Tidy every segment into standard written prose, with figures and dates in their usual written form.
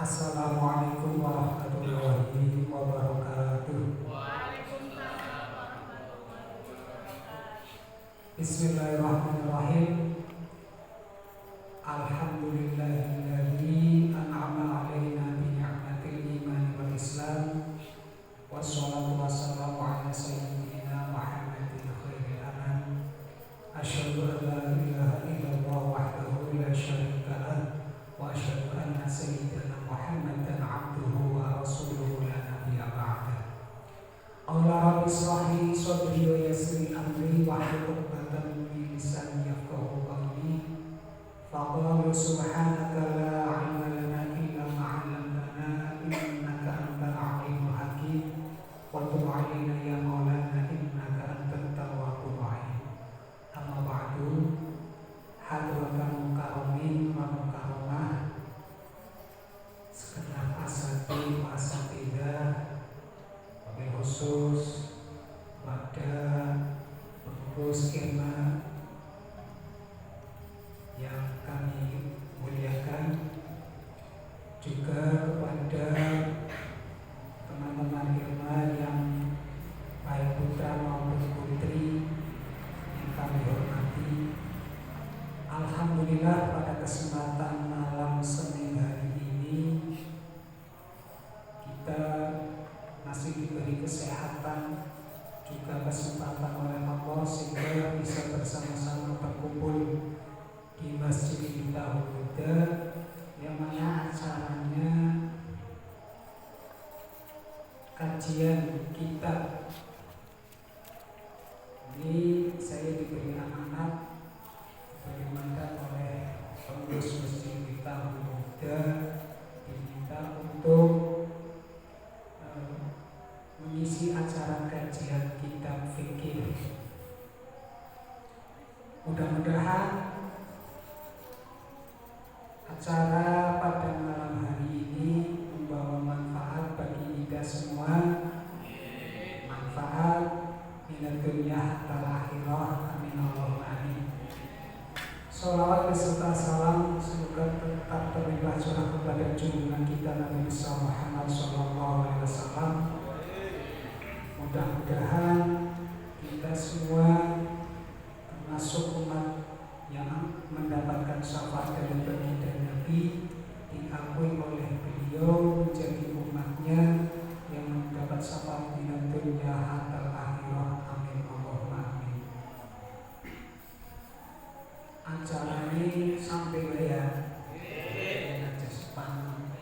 Assalamualaikum warahmatullahi wabarakatuh. Bismillahirrahmanirrahim. Alhamdulillahilladzi an'ama 'alaina bi ni'matil iman wal islam. Wassalatu wassalamu ala sayyidina Muhammadin khairil anam. Asyhadu an la ilaha illallah wahdahu la syarika lah wa asyhadu anna sayyidina Muhammadan 'abduhu wa rasuluhu la nabiyya ba'da. Allah rabbi shrah li sadri wa yassir li amri wa hlul 'uqdatam min lisani yafqahu qawli. Faqala subhanaka la 'ilma lana illa ma 'allamtana innaka antal 'alimul hakim. Wa tub 'alaina ya maulana innaka antat tawwabur rahim. Amma ba'du. Hadratul mukarramin wa mukarramah, segenap asati wa asatidah, wabil khusus pada pengurus IRMA yang kami muliakan, juga kepada teman-teman IRMA yang baik putra maupun putri yang kami hormati. Alhamdulillah, pada kesempatan malam Senin hari ini kita masih diberi kesehatan, juga kesempatan oleh Allah sehingga bisa bersama-sama berkumpul di Masjid Miftahul Huda, yang mana acaranya kajian kitab. Ini saya diberi amanat diperintahkan oleh pengurus Masjid Miftahul Huda, diminta untuk mengisi acara kajian kitab fikih. Mudah-mudahan acara pada malam hari ini membawa manfaat bagi kita semua, manfaat minad dunya hatta akhirah. Amin Allahumma amin. Salawat beserta salam semoga tetap terlimpah curah kepada junjungan kita Nabi Muhammad SAW. Mudah-mudahan kita semua termasuk umat yang mendapatkan syafaat dari baginda Nabi, diakui oleh beliau menjadi umatnya yang mendapat syafaat di dunia hatta akhirah. Amin Allahumma amin. Acara ini sampai ya, aja sepanjang.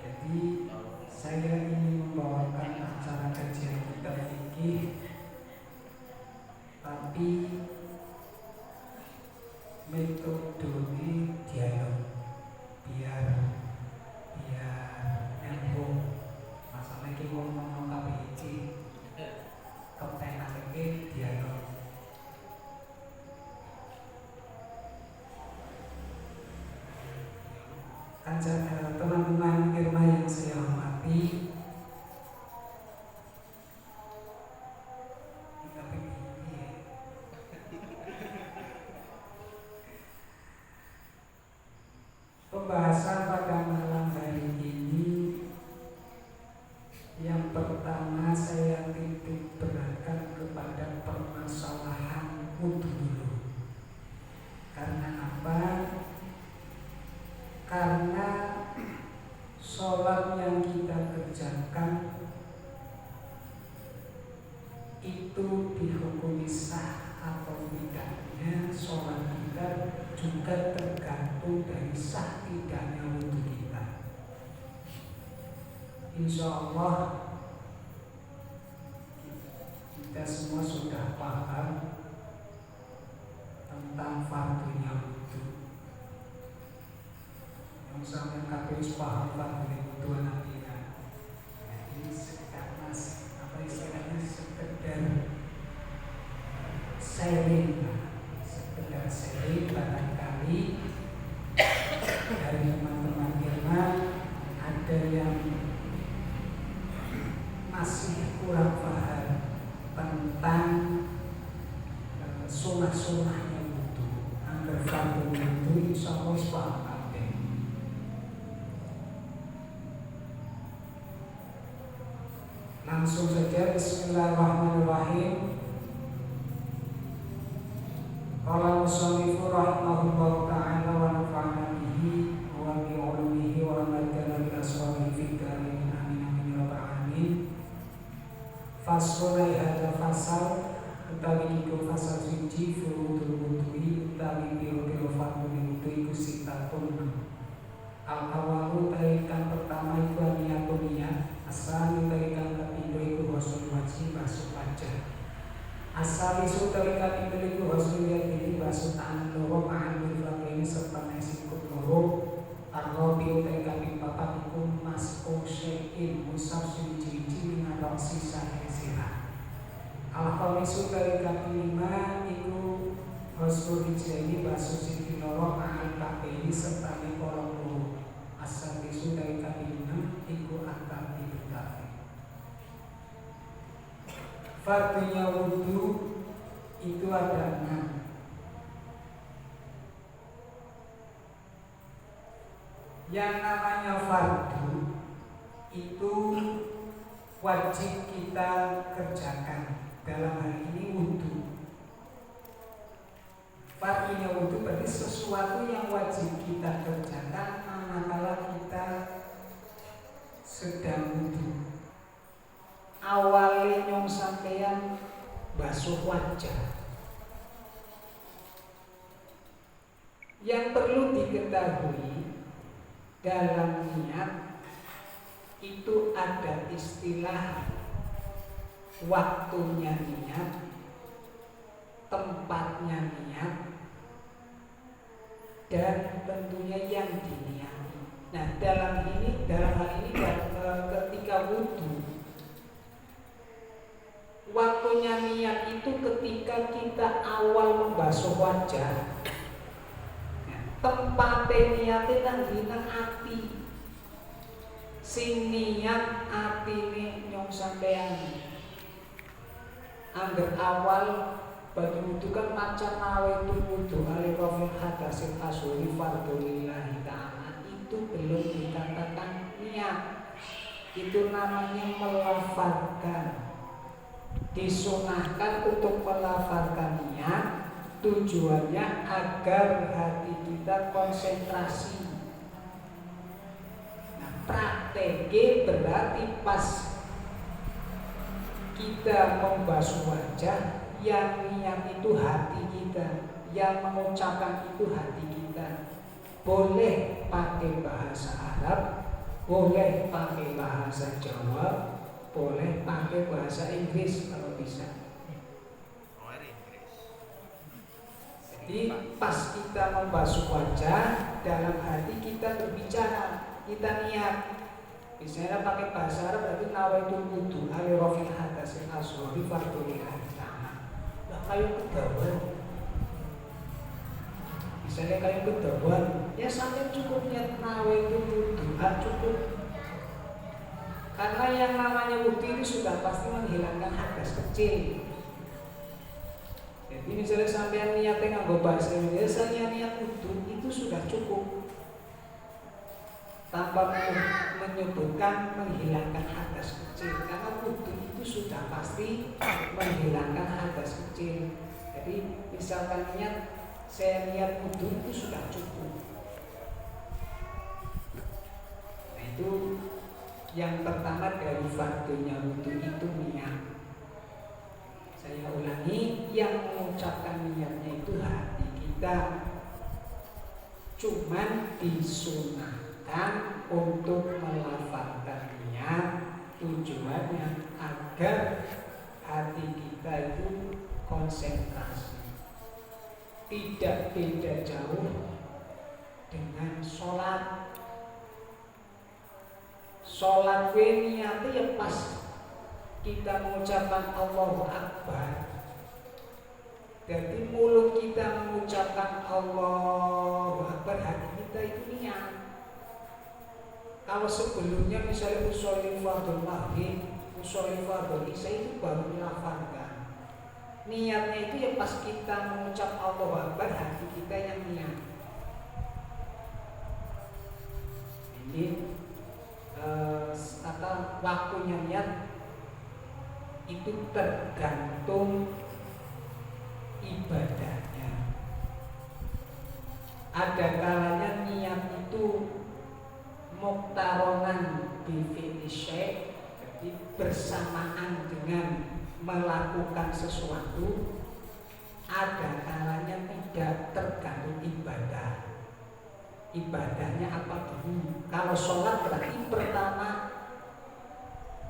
Jadi saya ingin membawakan acara kajian kitab fikih, tapi metodenya dialog, biar nyambung. Masalah iki wong ngomong kabeh iki kepenake dialog. Teman-teman IRMA yang saya hormati, pembahasan pada malam hari ini, yang pertama saya titik beratkan kepada permasalahan wudu dulu. Karena apa? Karena sholat yang kita kerjakan itu dihukumi sah atau tidaknya sholat kita juga tergantung dari sah tidaknya wudu kita. Insya Allah kita semua sudah paham tentang fardunya wudu. Yang sampai kabeh paham fardunya wudu nantinya. Ini karena apa istilahnya, sekedar sharing barangkali dari teman-teman IRMA ada yang masih kurang paham tentang sunnah-sunnahnya wudu. Angger fardu wudu insya Allah paham kabeh. Langsung saja, bismillahirrahmanirrahim. Qala musannifu rahimahullahu ta'ala wa nafa'ana bihi wa bi ulumihi wa amadana bil aswabihi fid dharain amin amin ya rabbal alamin. Faslun hadza fasal utawi iku fasal siji furudul wudu'i utawi piro-piro fardu wudu iku sitatun. Al-awalu tarikan pertama iku niyatun niyat, asal tarikan kapindho iku ghusl wajhi basuh wajah. Asal isu tarikan iku ghusl yadayni basuh tangan loro ma'al mirfaqaini serta sikut loro. Ar-rabi'u tarikan papat iku mas'u syai'in musaf suci-suci ngadok sisa sirah. Al-khamisu tarikan kelima iku ghusl rijlaini basuh sisi loro ma'al ka'baini serta kolong loro. Asal isu dari kabinah iku akan dibetapi. Fardunya wudhu itu ada 6. Yang namanya fardu itu wajib kita kerjakan. Dalam hal ini wudhu. Fardunya wudhu berarti sesuatu yang wajib kita kerjakan manakala kita sedang wudhu. Awalnya nyong sampeyan basuh wajah. Yang perlu diketahui dalam niat itu ada istilah waktunya niat, tempatnya niat, dan tentunya yang diniati. Nah, dalam hal ini ketika wudhu, waktunya niat itu ketika kita awal membasuh wajah. Tempatnya niatnya nang ati. Sing niat atine nyong sampeyan. Angger awal bagi wudhu kan maca nawaitu wudhu alirofil hadasil asuri fardulillahi ta'ala. Itu belum dikatakan niat. Itu namanya melafalkan. Disunahkan untuk melafalkan niat. Tujuannya agar hati kita konsentrasi. Nah, prakteknya berarti pas kita membasuh wajah, yang niat itu hati kita, yang mengucapkan itu hati kita. Boleh pakai bahasa Arab, boleh pakai bahasa Jawa, boleh pakai bahasa Inggris kalau bisa. Jadi pas kita membasuh wajah, dalam hati kita berbicara, kita niat. Misalnya pakai bahasa Arab berarti nawaitul wudhu alirofil hadasil asghari fardulillahi ta'ala. Nah, kayu kedawan. Misalnya kayu kedawan, ya sampai cukup niat nawaitul wudhu, cukup. Karena yang namanya wudhu itu sudah pasti menghilangkan hadas kecil. Jadi misalnya sampai niatnya nganggo bahasa Indonesia, niat wudhu itu sudah cukup. Tanpa menyebutkan menghilangkan hadas kecil, karena wudhu itu sudah pasti menghilangkan hadas kecil. Jadi misalkan niat, saya niat wudhu itu sudah cukup. Nah, itu yang pertama dari fardunya wudhu itu niat. Saya ulangi, yang mengucapkan niatnya itu hati kita. Cuman disunahkan untuk melafalkan niat, tujuannya agar hati kita itu konsentrasi. Tidak beda jauh dengan sholat. Sholat niatnya ya pas kita mengucapkan Allahu Akbar. Jadi mulut kita mengucapkan Allahu Akbar, hati kita itu niat. Kalau sebelumnya misalnya usolli fardhu maghrib, usolli fardhu isya itu baru melafalkan. Niatnya itu ya pas kita mengucap Allahu Akbar, hati kita yang niat. Ini waktunya niat itu tergantung ibadahnya. Ada kalanya niat itu muktaronan bifi'li syai', jadi bersamaan dengan melakukan sesuatu. Ada kalanya tidak, tergantung ibadah. Ibadahnya apa dulu? Kalau sholat berarti pertama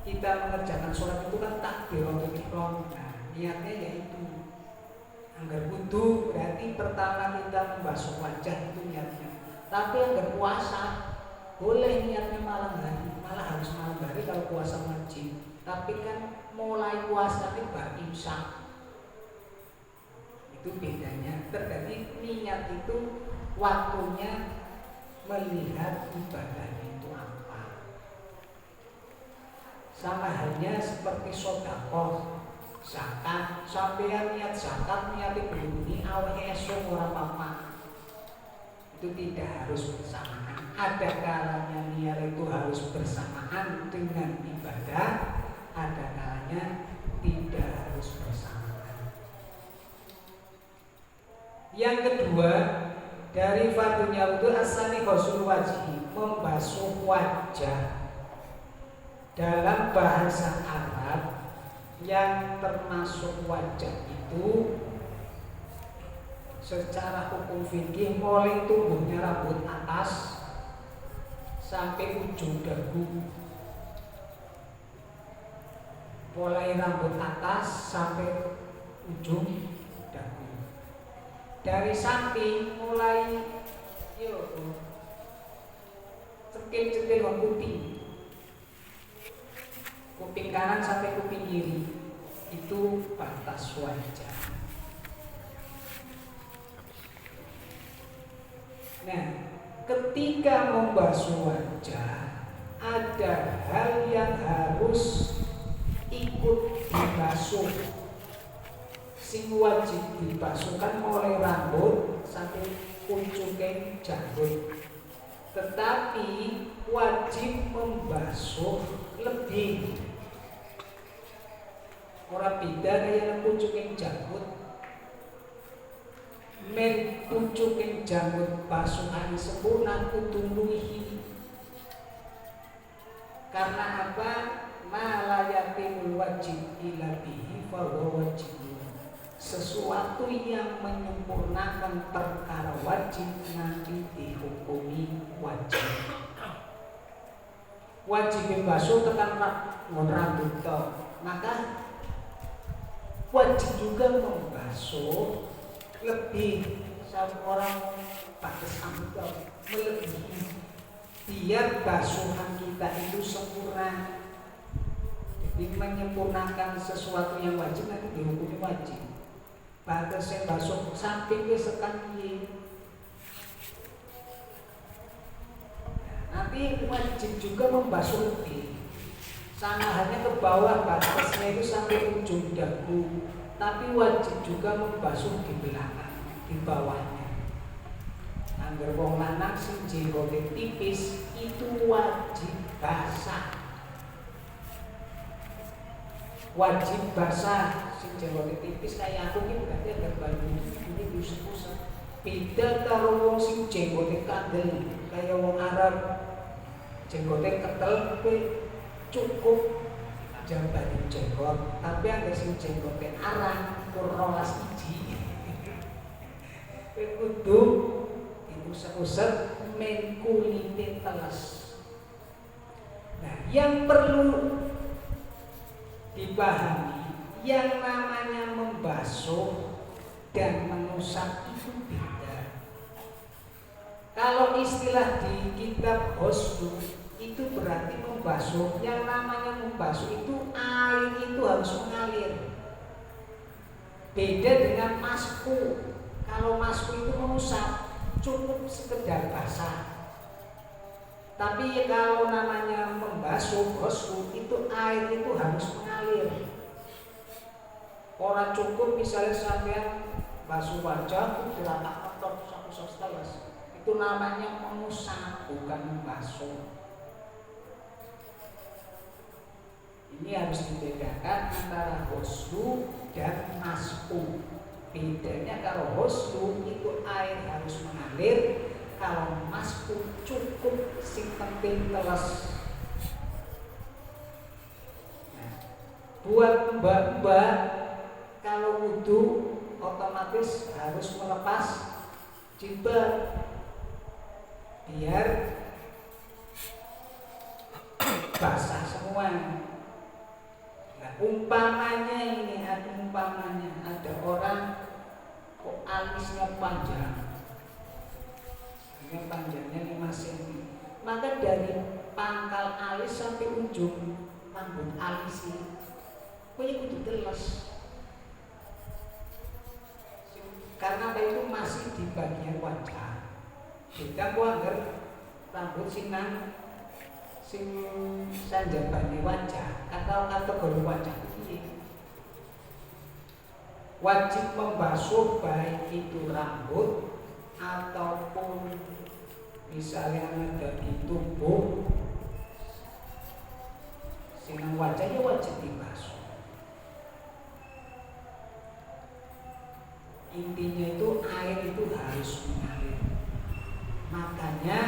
kita mengerjakan sholat itu kan takbiratul ihram. Nah, niatnya yaitu anggar wudu berarti pertama kita membasuh wajah, itu niatnya. Tapi anggar puasa boleh niatnya malam hari, malah harus malam hari kalau puasa wajib. Tapi kan mulai puasa ini bar imsak. Itu bedanya. Terjadi niat itu waktunya melihat ibadah itu apa. Sama halnya seperti sedekah, zakat. Sampeyan niat zakat, niat ini awake esuk ora apa-apa. Itu tidak harus bersamaan. Ada kalanya niat itu harus bersamaan dengan ibadah, ada kalanya tidak harus bersamaan. Yang kedua, dari fardhunya wudu asani ghusl wajhi, membasuh wajah. Dalam bahasa Arab yang termasuk wajah itu secara hukum fikih mulai tumbuhnya rambut atas sampai ujung dagu. Mulai rambut atas sampai ujung dagu. Dari samping mulai cetil-cetil kuping, kuping kanan sampai kuping kiri, itu batas wajah. Nah, ketika membasuh wajah, ada hal yang harus ikut dibasuh. Sing wajib dibasuhkan mulai rambut sampai pucuke janggut. Tetapi wajib membasuh lebih. Ora beda kaya pucuke janggut. Men pucuke janggut basuhan sempurna kudu luwihi. Karena apa? Malayatimul wajib ila bihi fa wajib. Sesuatu yang menyempurnakan perkara wajib nanti dihukumi wajib. Wajib membasuh tekan rambut, maka wajib juga membasuh lebih. Orang batas rambut melebihi, biar basuhan kita itu sempurna. Jadi menyempurnakan sesuatu yang wajib nanti dihukumi wajib. Batas yang basuh samping ke sekali. Nanti wajib juga membasuh lebih. Sama halnya ke bawah, batasnya itu sampai ujung dagu. Tapi wajib juga membasuh di belakang, di bawahnya. Angger wong lanang sing jenggote tipis itu wajib basah. Wajib basah. Jenggote tipis kayak aku ki berarti agar baju ini diusap-usap. Beda karo wong sing jenggote kandel kayak wong Arab. Jenggote ketel kuwi cukup jambane jenggot, tapi anggar sing jenggote arang kur 12 iji. Kuwi kudu diusap-usap men kulite teles. Nah, yang perlu dipahami, yang namanya membasuh dan mengusap itu beda. Kalau istilah di kitab ghusl itu berarti membasuh. Yang namanya membasuh itu air itu harus mengalir. Beda dengan masku. Kalau masku itu mengusap, cukup sekedar basah. Tapi kalau namanya membasuh ghusl itu air itu harus mengalir. Orang cukup misalnya sampean basuh wajah diratak ketok satu teles. Itu namanya mengusap, bukan membasuh. Ini harus dibedakan antara huslu dan masku. Bedanya kalau huslu itu air harus mengalir, kalau masku cukup sing penting teles. Nah, buat mbak-mbak kalau wudu otomatis harus melepas jilbab biar basah semua. Nah, umpamanya ada orang kok alisnya panjang, panjangnya 5 cm, maka dari pangkal alis sampai ujung rambut alis ini punya kudu teles. Karena itu masih di bagian wajah. Kita kuangger rambut sing sanjabane wajah atau kategori wajah ini wajib membasuh baik itu rambut ataupun misalnya ada di tubuh sing wajahnya wajib dibasuh. Intinya itu air itu harus mengalir. Makanya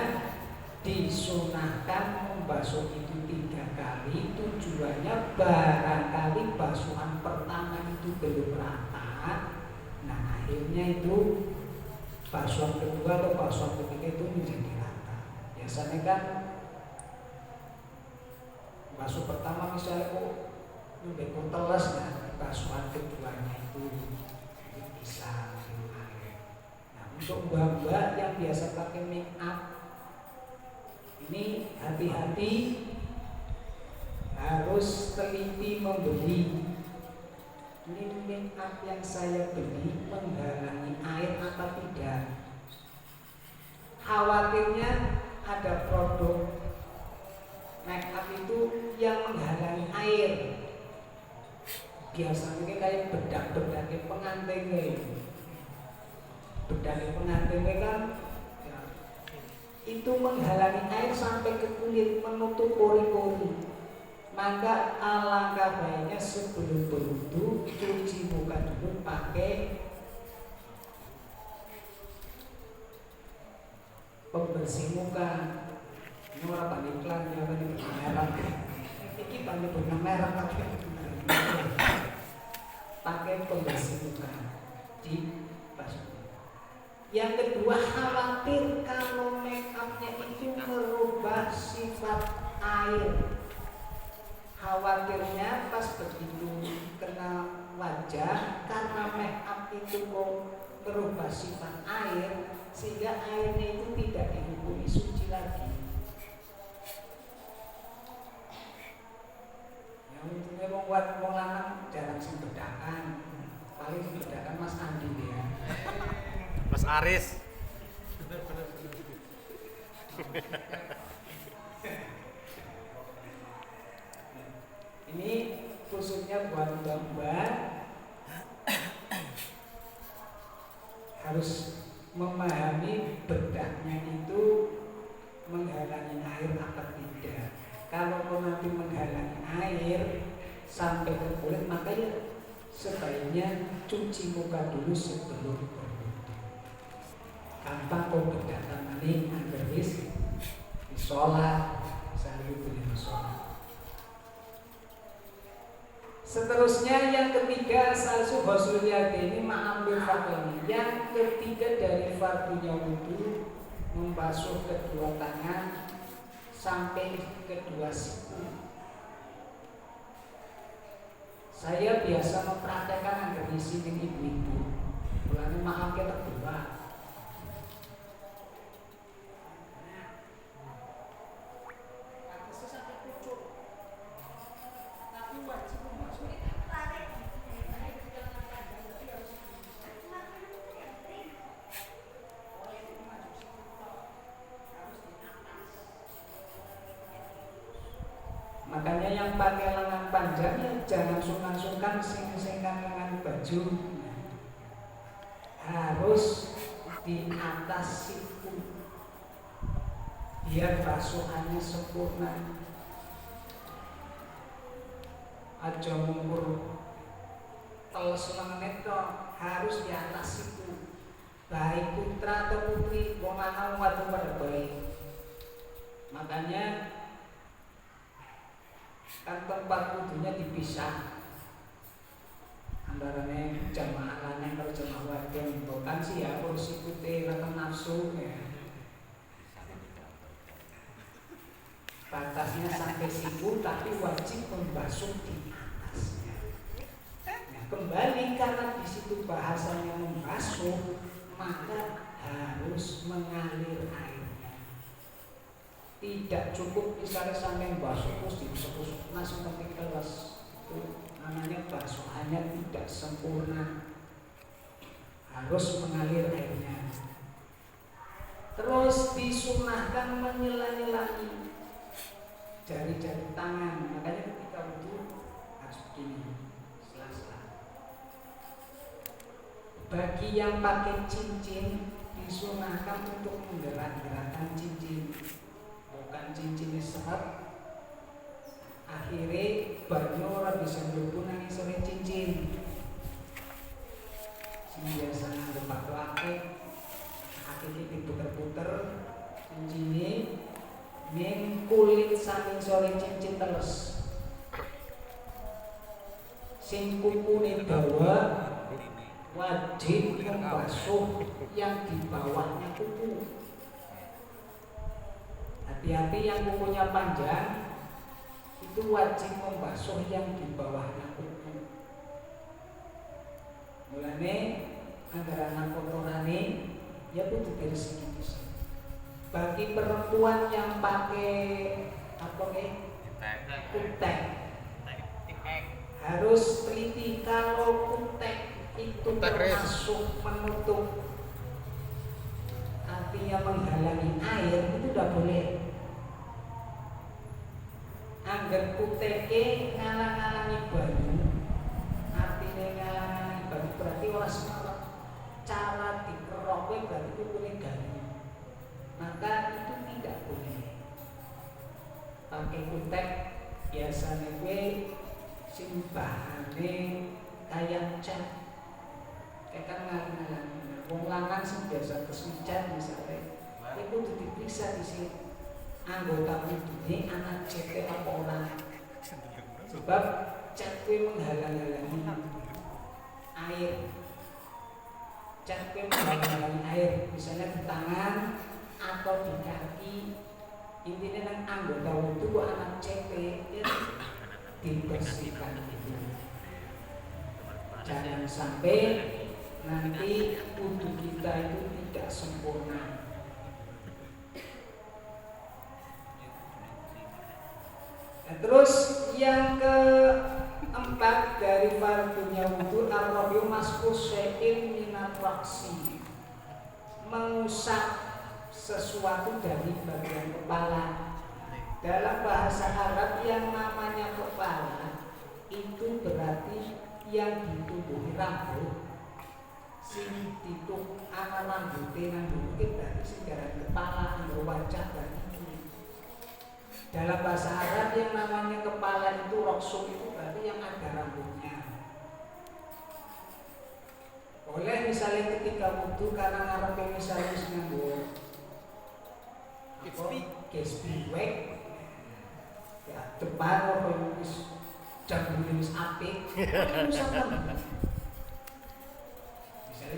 disunahkan membasuh itu 3 kali. Tujuannya barangkali basuhan pertama itu belum rata, nah akhirnya itu basuhan kedua atau basuhan ketiga itu menjadi rata. Biasanya kan basuh pertama misalnya lebih teles, nah basuhan keduanya itu bisa air. Nah untuk mbak-mbak yang biasa pakai make up ini hati-hati, harus teliti membeli. Ini make up yang saya beli menghalangi air apa tidak? Khawatirnya ada produk make up itu yang menghalangi air. Biasanya kayak bedak-bedak pengantinnya itu. Bedak pengantinnya kan itu menghalangi air sampai ke kulit, menutup pori-pori. Maka alangkah baiknya sebelum berwudu cuci muka dulu pakai pembersih muka. Ini orang pakai iklan ya, merek. Ini pakai benang merek pakai pembersih muka di basuh. Yang kedua, khawatir kalau make upnya itu merubah sifat air. Khawatirnya pas begitu kena wajah, karena make up itu mau merubah sifat air, sehingga airnya itu tidak dihukumi suci lagi. Yang intinya membuat wong lanang jarang sing bedakan, paling sing bedakan Mas Andi ya. Mas Aris. Ini khususnya buat mbak-mbak harus memahami bedaknya itu menghalangi air apa tidak. Kalau nanti menghalangi air sampai ke kulit, makanya sebaiknya cuci muka dulu sebelum berwudu. Gampang kok bedakan nanti agar di sholat, sambil di sholat. Seterusnya yang ketiga, salsu ghusl yadaini ma'ambil fardhaini. Yang ketiga dari fardunya wudu, membasuh kedua tangan sampai kedua siku. Saya biasa mempraktekkan agar di sini ibu-ibu. Bulan maaf kita berdua. Makanya yang pakai lengan panjang ya jangan sungkan-sungkan sing-singkan lengan baju, harus di atas siku biar basuhannya sempurna. aja ngukur teles menit tok, harus di atas itu. Baik putra atau putri, wong lanang wadon pada baik. Makanya kan tempat kudunya dipisah antaranya jamaah lanang karo jamaah wadon. Bukan sih ya kursi putih atau nafsu ya. Batasnya sampai siku tapi wajib membasuh di atasnya. Nah, kembali karena di situ bahasanya membasuh, maka harus mengalir airnya. Tidak cukup misalnya sampai basuh terus diusap-usap langsung pakai kelas, itu namanya basuhannya tidak sempurna. Harus mengalir airnya. Terus disunahkan menyela-nyelani jari-jari tangan, makanya ketika wudu harus begini, sela-sela. Bagi yang pakai cincin disunahkan untuk menggerak-gerakkan cincin, bukan cincinnya seret. Akhirnya banyak orang bisa mlebu nang isore cincin. Sing biasa nganggo batu akeh, akhirnya diputer-puter cincinnya. Ning kulit saking sore cincin teles, sing kukune dawa wajib membasuh yang di bawahnya kuku. Hati-hati yang kukunya panjang itu wajib membasuh yang di bawahnya kuku. Mulane anggaran anak kotorane ya kudu bersih-bersih. Bagi perempuan yang pakai apa nih? Kutek. Harus teliti kalau kutek itu termasuk menutup, artinya menghalangi air, itu tidak boleh. Angger kuteke ngalang-alangi banyu, artinya ngalang-alangi banyu berarti orang semalam cara dikeroknya berarti kukune ganyu. Maka itu tidak boleh. Pakai kutek biasanya gue sing bahane kayak cat, kayak kan ngalang-ngalang. Wong lanang sing biasa kesucian misalnya, itu diperiksa di sini anggota tubuhnya anak cat apa orang. Sebab cat gue menghalang-halangi air. Cat gue menghalang-halangi air, misalnya di tangan atau di kaki, intinya nang anggota wudu kok anak CP ya, dibersihkan itu. Jangan sampai nanti wudu kita itu tidak sempurna. Nah, terus yang keempat dari fardunya wudu ar-rabiu masku syai'in minat waksi, mengusap sesuatu dari bagian kepala. Dalam bahasa Arab yang namanya kepala itu berarti yang ditumbuhi rambut. Sing dituk ana rambute nang dhuwur berarti sing garan kepala, nggo wajah berarti. Dalam bahasa Arab yang namanya kepala itu roksum, itu berarti yang ada rambutnya. Oleh misalnya ketika wudu karena ngarepe misalnya wis nganggo Gatsby wig ya depan apa wis jambune wis apik, misalnya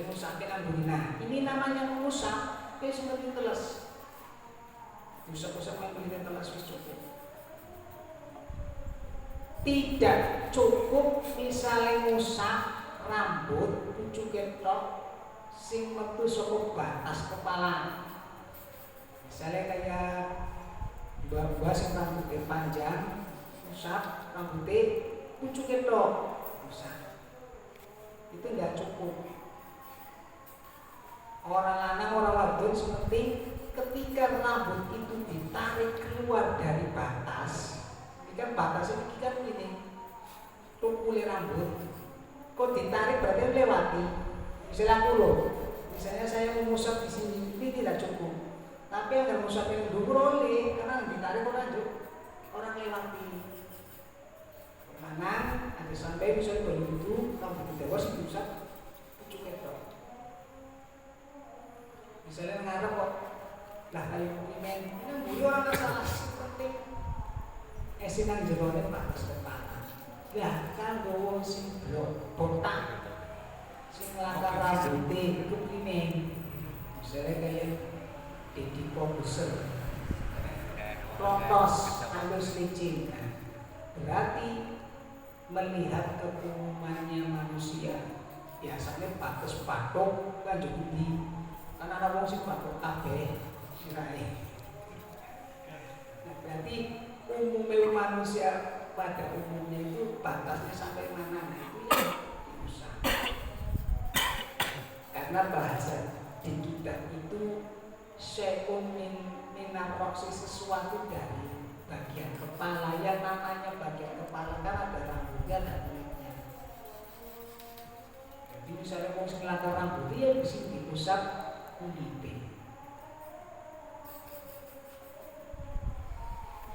ngusapin ambune. Nah, ini namanya mengusap, wis seperti teles. Usap-usap ambune teles wis cukup. Tidak cukup misalnya ngusap rambut pucuk ketok sing metu saka batas kepala. Misalnya kayak mbak-mbak sing rambutnya panjang, usap rambutnya pucuk ketok, usap. Itu enggak cukup. Orang lanang, orang wadon seperti ketika rambut itu ditarik keluar dari batas. Ini kan batasnya ini kan ini tukule rambut. Kok ditarik berarti melewati. Misalnya misalnya saya mengusap di sini, ini tidak cukup. Tapi agar mengusap yang dhuwur oleh, karena ditarik orang lewati. lanang ada sampai misalnya baru itu rambut dewas itu bisa pucuk ketok. Misalnya ngarep kok lah kayak komplimen ini bulu orang salah penting esinan jerone batas kepala ya kan wong sing botak sing langkah rambutnya komplimen misalnya kayak Deddy Corbuzier Lotos halus licin berarti melihat keumumannya manusia biasanya batas patok kan juga di karena ada wong sing patok kabeh sirahe. Nah, berarti umumnya manusia pada umumnya itu batasnya sampai mana? Nah, itu yang diusah. Karena bahasa di kita itu syai'un minarroksi sesuatu dari bagian kepala yang namanya bagian kepala kan ada rambutnya dan kulitnya. Jadi misalnya mau selangkah rambut ya bisa diusap kulitnya.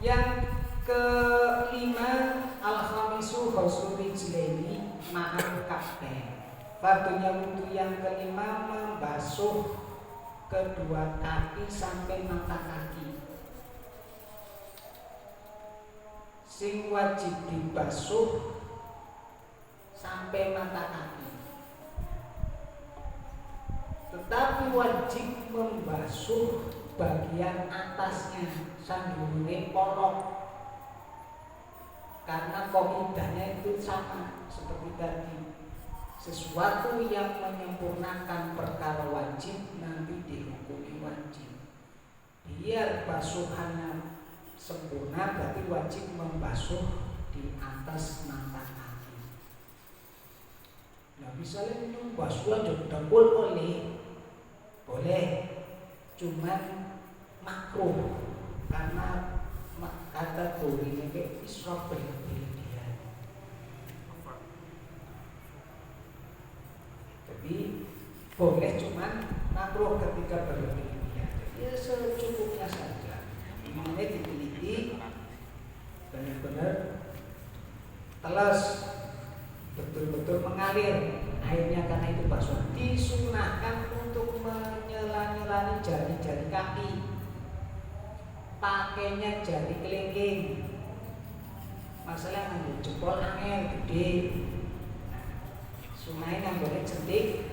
Yang kelima al-khamisu husnul rijlaini ma'al ka'bain. Fardunya wudu yang kelima membasuh kedua kaki sampai mata kaki. Sing wajib dibasuh sampai mata kaki. Tetapi wajib membasuh bagian atasnya sandungne polok. Karena kaidahnya itu sama seperti tadi. Sesuatu yang menyempurnakan perkara wajib nanti dihukumi wajib. Biar basuhannya sempurna berarti wajib membasuh di atas mata kaki. Nah misalnya minum basuhan juga boleh, cuman makruh karena kategorinya kayak israf berlebihan. Jadi boleh cuman makruh ketika berlebihan. Ya secukupnya saja. Ini diteliti benar-benar telas betul-betul mengalir airnya karena itu basuhan. Disunahkan untuk menyela-nyelani jari-jari kaki. Pakainya jari kelingking. Masalah nganggo jempol angel gede. Sunai nganggone jentik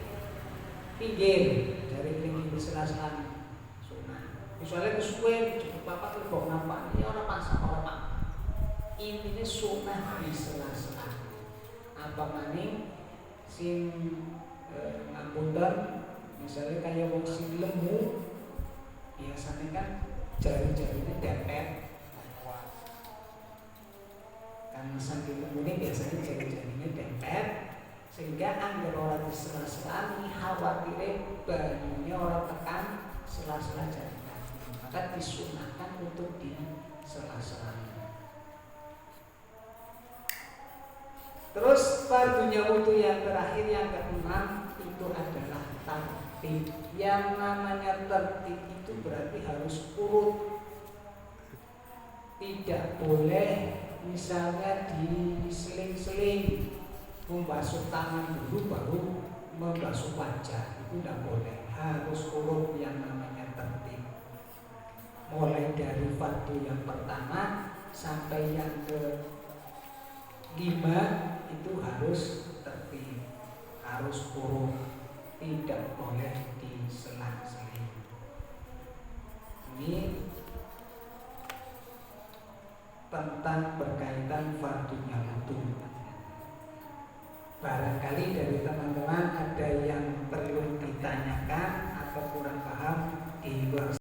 pinggir jari kelingking sela-sela sunah. Misalnya kesuwen cukup papat lebok nampak ini orang pasang orang pak. Intinya sunah di sela-sela. Apa maning sing ngapunten misalnya kayak wong sing lemu biasanya kan jari-jarinya dempet karena saking lemune biasanya jari-jarinya dempet sehingga anggar orang di sela-sela ini khawatirnya banyunya orang tekan sela-sela jari kaki maka disunahkan untuk di sela-sela. Terus fardunya wudu yang terakhir yang keenam itu adalah tertib. Yang namanya tertib itu berarti harus urut. Tidak boleh misalnya diseling-seling membasuh tangan dulu baru membasuh wajah. Itu tidak boleh. Harus urut yang namanya tertib. Mulai dari fardu yang pertama sampai yang ke-5 itu harus tertib, harus urut, tidak boleh diselang-seling. Ini tentang berkaitan fardunya wudu.